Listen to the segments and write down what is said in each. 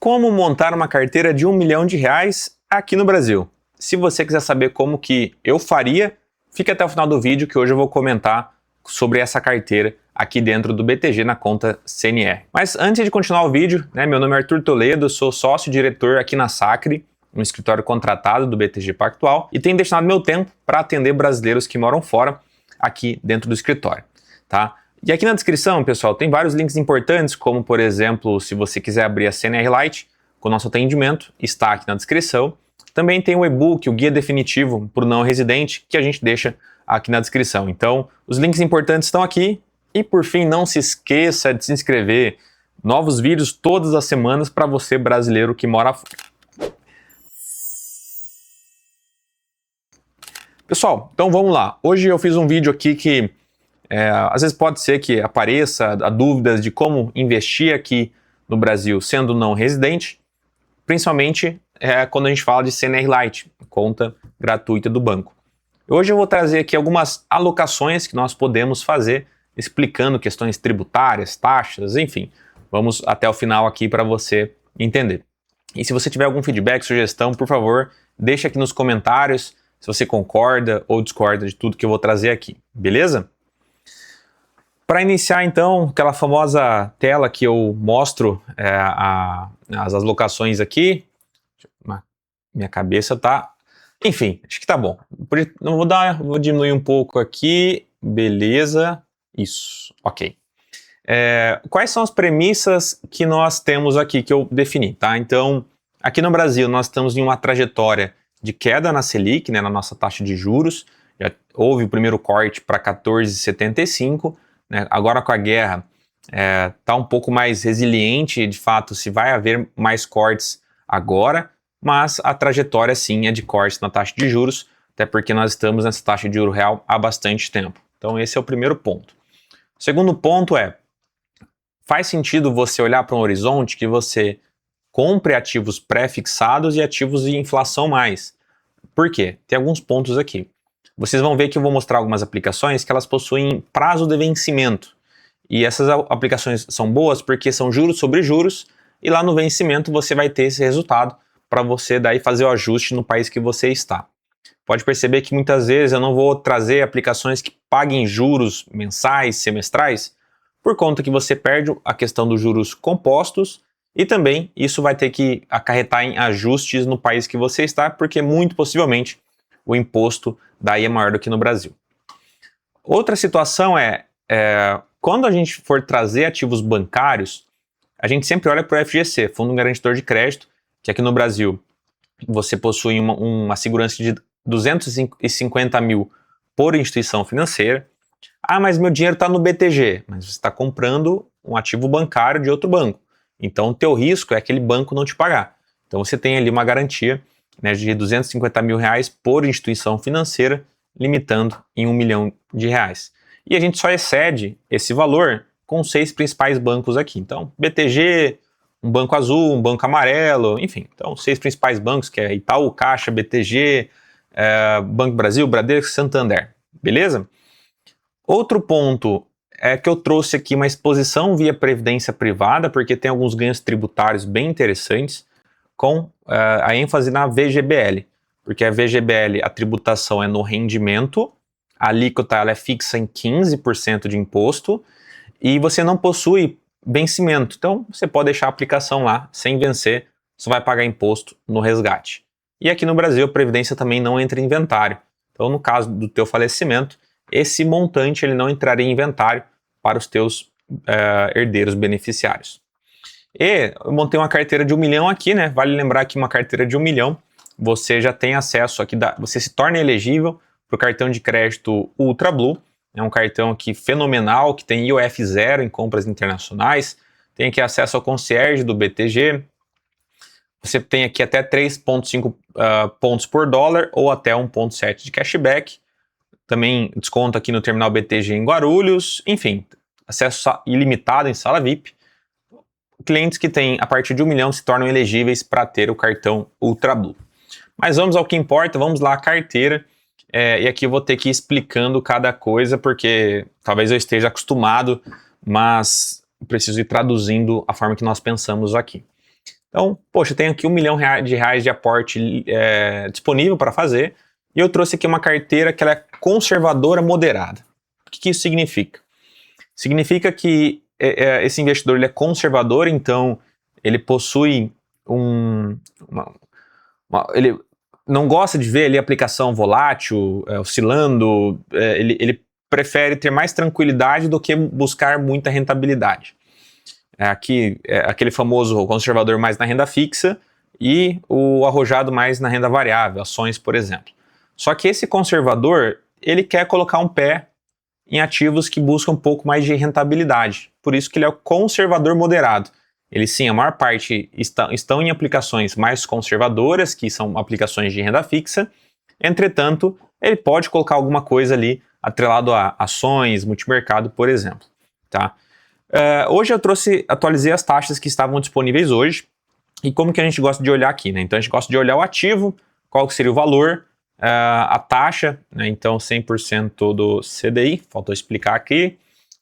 Como montar uma carteira de R$ 1 milhão aqui no Brasil? Se você quiser saber como que eu faria, fique até o final do vídeo que hoje eu vou comentar sobre essa carteira aqui dentro do BTG na conta CNR. Mas antes de continuar o vídeo, meu nome é Arthur Toledo, sou sócio-diretor aqui na Sacre, um escritório contratado do BTG Pactual, e tenho destinado meu tempo para atender brasileiros que moram fora aqui dentro do escritório, tá? E aqui na descrição, pessoal, tem vários links importantes, como por exemplo, se você quiser abrir a CNR Lite com o nosso atendimento, está aqui na descrição. Também tem o e-book, o guia definitivo para o não residente, que a gente deixa aqui na descrição. Então, os links importantes estão aqui. E por fim, não se esqueça de se inscrever. Novos vídeos todas as semanas para você brasileiro que mora fora. Pessoal, então vamos lá. Hoje eu fiz um vídeo aqui que às vezes pode ser que apareça a dúvidas de como investir aqui no Brasil sendo não residente, principalmente quando a gente fala de CNR Lite, conta gratuita do banco. Hoje eu vou trazer aqui algumas alocações que nós podemos fazer, explicando questões tributárias, taxas, enfim. Vamos até o final aqui para você entender. E se você tiver algum feedback, sugestão, por favor, deixa aqui nos comentários se você concorda ou discorda de tudo que eu vou trazer aqui, beleza? Para iniciar, então, aquela famosa tela que eu mostro as alocações aqui, minha cabeça tá... Enfim, acho que tá bom. Vou diminuir um pouco aqui, beleza, isso, ok. Quais são as premissas que nós temos aqui, que eu defini, tá? Então, aqui no Brasil, nós estamos em uma trajetória de queda na Selic, na nossa taxa de juros, já houve o primeiro corte para 14,75%, agora com a guerra está um pouco mais resiliente, de fato, se vai haver mais cortes agora, mas a trajetória sim é de cortes na taxa de juros, até porque nós estamos nessa taxa de juro real há bastante tempo. Então esse é o primeiro ponto. O segundo ponto faz sentido você olhar para um horizonte que você compre ativos pré-fixados e ativos de inflação mais. Por quê? Tem alguns pontos aqui. Vocês vão ver que eu vou mostrar algumas aplicações que elas possuem prazo de vencimento. E essas aplicações são boas porque são juros sobre juros e lá no vencimento você vai ter esse resultado para você daí fazer o ajuste no país que você está. Pode perceber que muitas vezes eu não vou trazer aplicações que paguem juros mensais, semestrais, por conta que você perde a questão dos juros compostos e também isso vai ter que acarretar em ajustes no país que você está, porque muito possivelmente o imposto daí é maior do que no Brasil. Outra situação quando a gente for trazer ativos bancários, a gente sempre olha para o FGC, Fundo Garantidor de Crédito, que aqui no Brasil você possui uma segurança de 250 mil por instituição financeira. Ah, mas meu dinheiro está no BTG, mas você está comprando um ativo bancário de outro banco. Então o teu risco é aquele banco não te pagar. Então você tem ali uma garantia de 250 mil reais por instituição financeira, limitando em R$ 1 milhão. E a gente só excede esse valor com os 6 principais bancos aqui. Então, BTG, um banco azul, um banco amarelo, enfim. Então, 6 principais bancos, que é Itaú, Caixa, BTG, Banco Brasil, Bradesco, Santander. Beleza? Outro ponto é que eu trouxe aqui uma exposição via previdência privada, porque tem alguns ganhos tributários bem interessantes, com a ênfase na VGBL, porque a VGBL, a tributação é no rendimento, a alíquota ela é fixa em 15% de imposto e você não possui vencimento, então você pode deixar a aplicação lá sem vencer, você vai pagar imposto no resgate. E aqui no Brasil a previdência também não entra em inventário, então no caso do teu falecimento, esse montante ele não entraria em inventário para os teus herdeiros beneficiários. E eu montei uma carteira de 1 milhão aqui, Vale lembrar que uma carteira de 1 milhão, você já tem acesso aqui, você se torna elegível para o cartão de crédito Ultra Blue. É um cartão aqui fenomenal, que tem IOF zero em compras internacionais, tem aqui acesso ao concierge do BTG, você tem aqui até 3,5 pontos por dólar ou até 1,7 de cashback, também desconto aqui no terminal BTG em Guarulhos, enfim, acesso ilimitado em sala VIP. Clientes que têm a partir de 1 milhão se tornam elegíveis para ter o cartão Ultra Blue. Mas vamos ao que importa, vamos lá, a carteira. E aqui eu vou ter que ir explicando cada coisa, porque talvez eu esteja acostumado, mas preciso ir traduzindo a forma que nós pensamos aqui. Então, poxa, eu tenho aqui R$ 1 milhão de aporte disponível para fazer, e eu trouxe aqui uma carteira que ela é conservadora moderada. O que isso significa? Significa que esse investidor ele é conservador, então ele possui ele não gosta de ver ali a aplicação volátil, oscilando, ele prefere ter mais tranquilidade do que buscar muita rentabilidade. Aqui aquele famoso conservador mais na renda fixa e o arrojado mais na renda variável, ações, por exemplo. Só que esse conservador, ele quer colocar um pé em ativos que buscam um pouco mais de rentabilidade. Por isso que ele é o conservador moderado. Ele sim, a maior parte estão em aplicações mais conservadoras, que são aplicações de renda fixa. Entretanto, ele pode colocar alguma coisa ali atrelado a ações, multimercado, por exemplo. Tá? Hoje eu atualizei as taxas que estavam disponíveis hoje. E como que a gente gosta de olhar aqui, né? Então a gente gosta de olhar o ativo, qual que seria o valor, a taxa, né? Então 100% do CDI, faltou explicar aqui,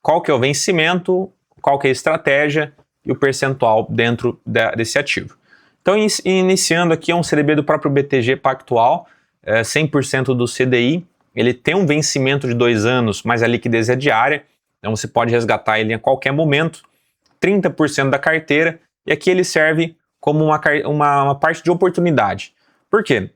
qual que é o vencimento, qual que é a estratégia e o percentual dentro desse ativo. Então iniciando aqui é um CDB do próprio BTG Pactual, 100% do CDI, ele tem um vencimento de 2 anos, mas a liquidez é diária, então você pode resgatar ele a qualquer momento, 30% da carteira, e aqui ele serve como uma parte de oportunidade. Por quê?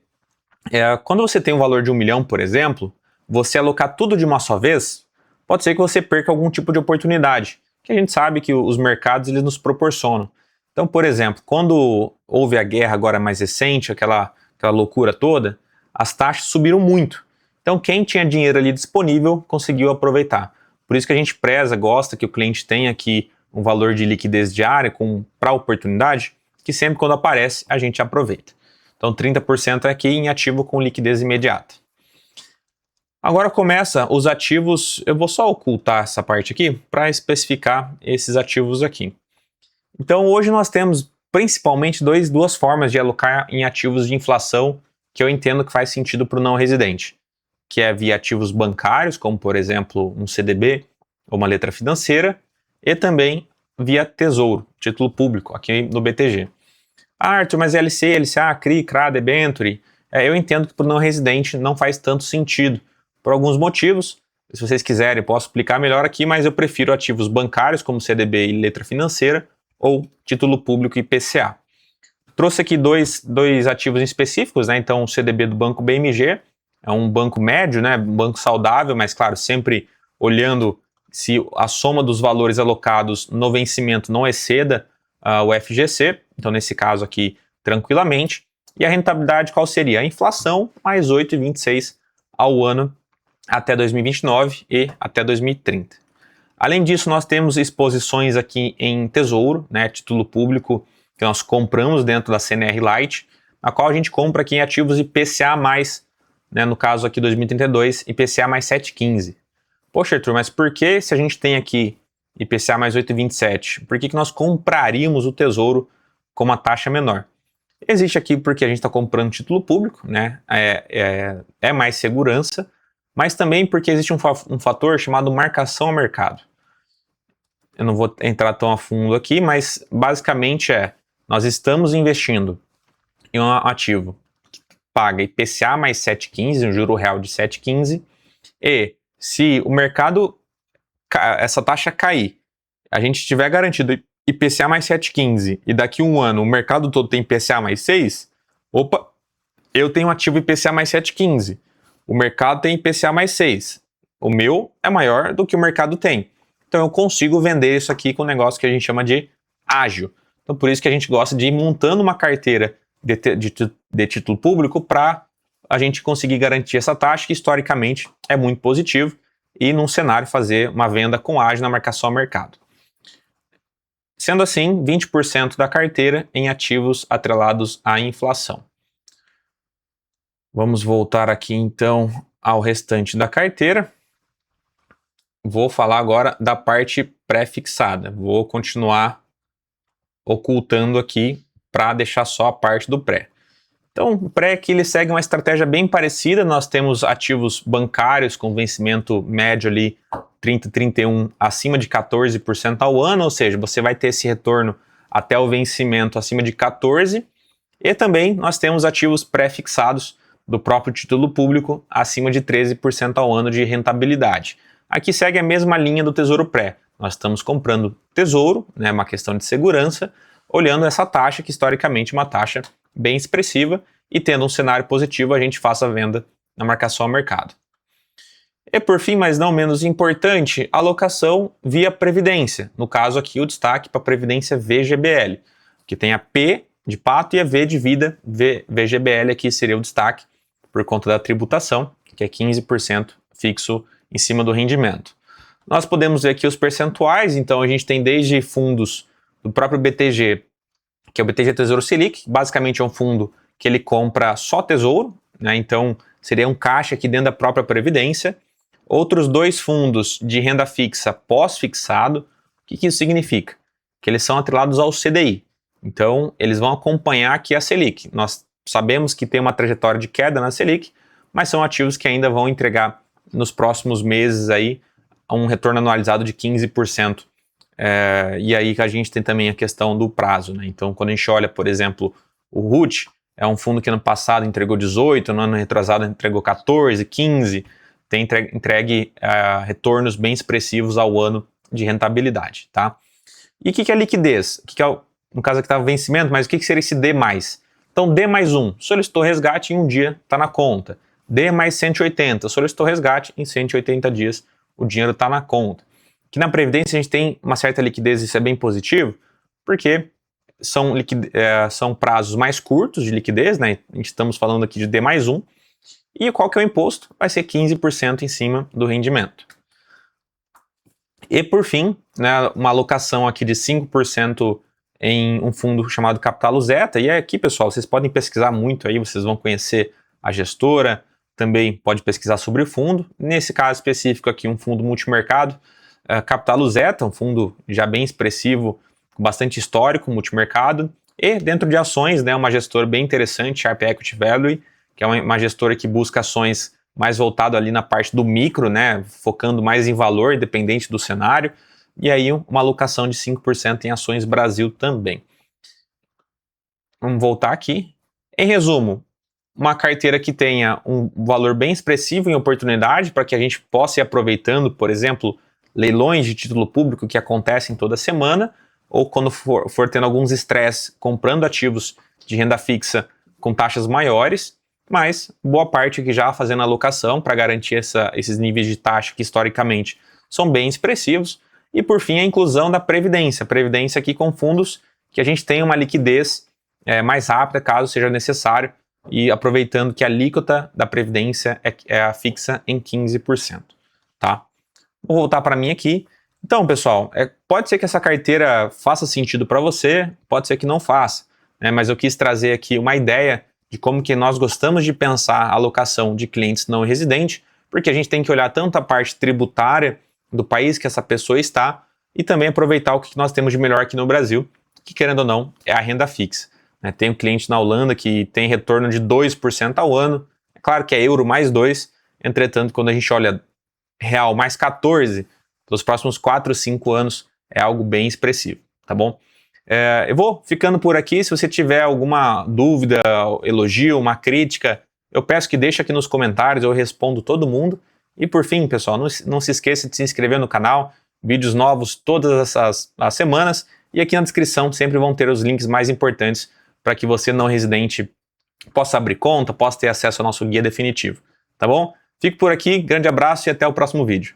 Quando você tem um valor de 1 milhão, por exemplo, você alocar tudo de uma só vez, pode ser que você perca algum tipo de oportunidade, que a gente sabe que os mercados eles nos proporcionam. Então, por exemplo, quando houve a guerra agora mais recente, aquela loucura toda, as taxas subiram muito. Então, quem tinha dinheiro ali disponível conseguiu aproveitar. Por isso que a gente gosta que o cliente tenha aqui um valor de liquidez diária para oportunidade, que sempre quando aparece a gente aproveita. Então 30% é aqui em ativo com liquidez imediata. Agora começa os ativos, eu vou só ocultar essa parte aqui para especificar esses ativos aqui. Então hoje nós temos principalmente duas formas de alocar em ativos de inflação que eu entendo que faz sentido para o não residente, que é via ativos bancários, como por exemplo um CDB ou uma letra financeira, e também via tesouro, título público, aqui no BTG. Arthur, mas LC, LCA, CRI, CRA, debenture, eu entendo que para o não residente não faz tanto sentido, por alguns motivos. Se vocês quiserem, posso explicar melhor aqui, mas eu prefiro ativos bancários, como CDB e letra financeira, ou título público e IPCA. Trouxe aqui dois ativos específicos, né? Então o CDB do Banco BMG, é um banco médio, né? Um banco saudável, mas claro, sempre olhando se a soma dos valores alocados no vencimento não exceda o FGC, então nesse caso aqui, tranquilamente. E a rentabilidade qual seria? A inflação mais 8,26 ao ano até 2029 e até 2030. Além disso, nós temos exposições aqui em tesouro, né, título público, que nós compramos dentro da CNR Lite, na qual a gente compra aqui em ativos IPCA+, né, no caso aqui 2032, IPCA mais 7,15. Poxa, Arthur, mas por que se a gente tem aqui IPCA mais 8,27, por que nós compraríamos o tesouro com uma taxa menor? Existe aqui porque a gente está comprando título público, né? É mais segurança, mas também porque existe um fator chamado marcação a mercado. Eu não vou entrar tão a fundo aqui, mas basicamente nós estamos investindo em um ativo que paga IPCA mais 7,15, um juro real de 7,15, e se o mercado, essa taxa cair, a gente tiver garantido IPCA mais 7,15 e daqui a um ano o mercado todo tem IPCA mais 6, opa, eu tenho um ativo IPCA mais 7,15, o mercado tem IPCA mais 6, o meu é maior do que o mercado tem. Então eu consigo vender isso aqui com um negócio que a gente chama de ágil. Então por isso que a gente gosta de ir montando uma carteira de título público para a gente conseguir garantir essa taxa, que historicamente é muito positivo, e num cenário fazer uma venda com ágil na marcação ao mercado. Sendo assim, 20% da carteira em ativos atrelados à inflação. Vamos voltar aqui então ao restante da carteira. Vou falar agora da parte pré-fixada. Vou continuar ocultando aqui para deixar só a parte do pré. Então, o pré aqui ele segue uma estratégia bem parecida. Nós temos ativos bancários com vencimento médio ali 31 acima de 14% ao ano, ou seja, você vai ter esse retorno até o vencimento acima de 14, e também nós temos ativos pré-fixados do próprio título público acima de 13% ao ano de rentabilidade. Aqui segue a mesma linha do Tesouro Pré. Nós estamos comprando tesouro, né, uma questão de segurança, olhando essa taxa, que historicamente é uma taxa bem expressiva, e tendo um cenário positivo, a gente faça a venda na marcação ao mercado. E por fim, mas não menos importante, alocação via Previdência. No caso aqui, o destaque para a Previdência VGBL, que tem a P de pato e a V de vida. VGBL aqui seria o destaque por conta da tributação, que é 15% fixo em cima do rendimento. Nós podemos ver aqui os percentuais, então a gente tem desde fundos do próprio BTG, que é o BTG Tesouro Selic, que basicamente é um fundo que ele compra só tesouro, né? Então seria um caixa aqui dentro da própria Previdência. Outros 2 fundos de renda fixa pós-fixado. O que isso significa? Que eles são atrelados ao CDI. Então, eles vão acompanhar aqui a Selic. Nós sabemos que tem uma trajetória de queda na Selic, mas são ativos que ainda vão entregar nos próximos meses aí um retorno anualizado de 15%. E aí a gente tem também a questão do prazo, né? Então, quando a gente olha, por exemplo, o RUT, é um fundo que no passado entregou 18, no ano retrasado entregou 14, 15%, tem entregue retornos bem expressivos ao ano de rentabilidade, tá? E o que é liquidez? O que é, no caso aqui estava vencimento, mas o que seria esse D+. Então, D mais 1, solicitou resgate em um dia, está na conta. D mais 180, solicitou resgate em 180 dias, o dinheiro está na conta. Aqui na Previdência a gente tem uma certa liquidez, isso é bem positivo, porque são prazos mais curtos de liquidez, né? Estamos falando aqui de D mais 1, e qual que é o imposto? Vai ser 15% em cima do rendimento. E por fim, né, uma alocação aqui de 5% em um fundo chamado Capitalo Zeta. E aqui, pessoal, vocês podem pesquisar muito aí, vocês vão conhecer a gestora, também pode pesquisar sobre o fundo. Nesse caso específico aqui, um fundo multimercado, Capitalo Zeta, um fundo já bem expressivo, com bastante histórico, multimercado. E dentro de ações, né, uma gestora bem interessante, Sharp Equity Value, que é uma gestora que busca ações mais voltado ali na parte do micro, né, focando mais em valor, independente do cenário, e aí uma alocação de 5% em ações Brasil também. Vamos voltar aqui. Em resumo, uma carteira que tenha um valor bem expressivo em oportunidade para que a gente possa ir aproveitando, por exemplo, leilões de título público que acontecem toda semana, ou quando for tendo alguns estresses comprando ativos de renda fixa com taxas maiores, mas boa parte aqui já fazendo alocação para garantir esses níveis de taxa que historicamente são bem expressivos. E por fim a inclusão da Previdência. Previdência aqui com fundos que a gente tem uma liquidez mais rápida caso seja necessário, e aproveitando que a alíquota da Previdência é a fixa em 15%. Tá? Vou voltar para mim aqui. Então, pessoal, pode ser que essa carteira faça sentido para você, pode ser que não faça, né? Mas eu quis trazer aqui uma ideia de como que nós gostamos de pensar a alocação de clientes não residentes, porque a gente tem que olhar tanto a parte tributária do país que essa pessoa está e também aproveitar o que nós temos de melhor aqui no Brasil, que querendo ou não é a renda fixa. Né? Tem um cliente na Holanda que tem retorno de 2% ao ano, é claro que é euro mais 2%, entretanto quando a gente olha real mais 14%, pelos próximos 4 ou 5 anos é algo bem expressivo, tá bom? Eu vou ficando por aqui. Se você tiver alguma dúvida, elogio, uma crítica, eu peço que deixe aqui nos comentários, eu respondo todo mundo. E por fim, pessoal, não se esqueça de se inscrever no canal, vídeos novos todas as semanas, e aqui na descrição sempre vão ter os links mais importantes para que você não residente possa abrir conta, possa ter acesso ao nosso guia definitivo, tá bom? Fico por aqui, grande abraço e até o próximo vídeo.